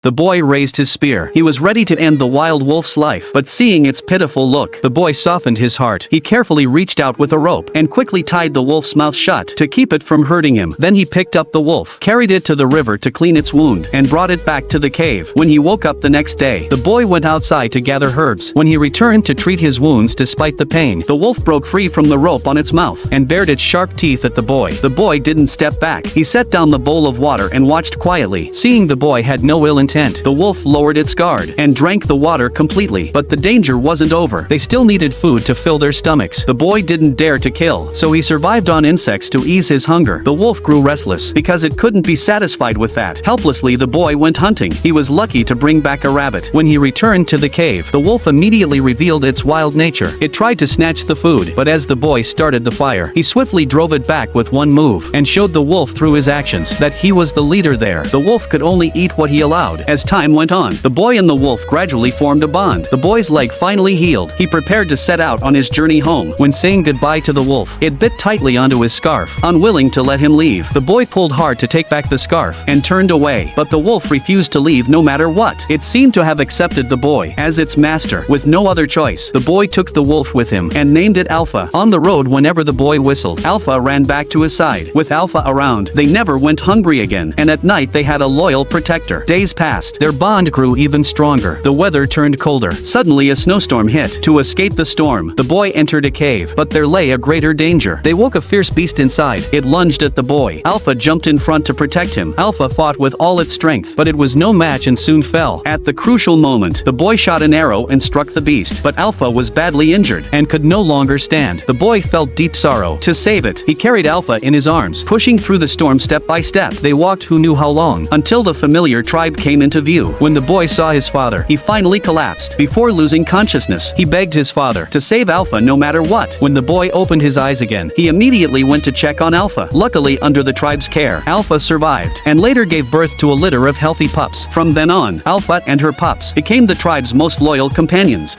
The boy raised his spear. He was ready to end the wild wolf's life, but seeing its pitiful look, the boy softened his heart. He carefully reached out with a rope and quickly tied the wolf's mouth shut to keep it from hurting him. Then he picked up the wolf, carried it to the river to clean its wound, and brought it back to the cave. When he woke up the next day, the boy went outside to gather herbs. When he returned to treat his wounds despite the pain, the wolf broke free from the rope on its mouth and bared its sharp teeth at the boy. The boy didn't step back. He set down the bowl of water and watched quietly. Seeing the boy had no ill intent, the wolf lowered its guard and drank the water completely. But the danger wasn't over. They still needed food to fill their stomachs. The boy didn't dare to kill, so he survived on insects to ease his hunger. The wolf grew restless because it couldn't be satisfied with that. Helplessly, the boy went hunting. He was lucky to bring back a rabbit. When he returned to the cave, the wolf immediately revealed its wild nature. It tried to snatch the food, but as the boy started the fire, he swiftly drove it back with one move and showed the wolf through his actions that he was the leader there. The wolf could only eat what he allowed. As time went on, the boy and the wolf gradually formed a bond. The boy's leg finally healed. He prepared to set out on his journey home. When saying goodbye to the wolf, it bit tightly onto his scarf, unwilling to let him leave. The boy pulled hard to take back the scarf and turned away, but the wolf refused to leave no matter what. It seemed to have accepted the boy as its master. With no other choice, the boy took the wolf with him and named it Alpha. On the road, whenever the boy whistled, Alpha ran back to his side. With Alpha around, they never went hungry again, and at night they had a loyal protector. Days passed. Their bond grew even stronger. The weather turned colder. Suddenly a snowstorm hit. To escape the storm, the boy entered a cave, but there lay a greater danger. They woke a fierce beast inside. It lunged at the boy. Alpha jumped in front to protect him. Alpha fought with all its strength, but it was no match and soon fell. At the crucial moment, the boy shot an arrow and struck the beast, but Alpha was badly injured and could no longer stand. The boy felt deep sorrow. To save it, he carried Alpha in his arms, pushing through the storm step by step. They walked who knew how long, until the familiar tribe came into view. When the boy saw his father, he finally collapsed. Before losing consciousness, he begged his father to save Alpha no matter what. When the boy opened his eyes again, he immediately went to check on Alpha. Luckily, under the tribe's care, Alpha survived and later gave birth to a litter of healthy pups. From then on, Alpha and her pups became the tribe's most loyal companions.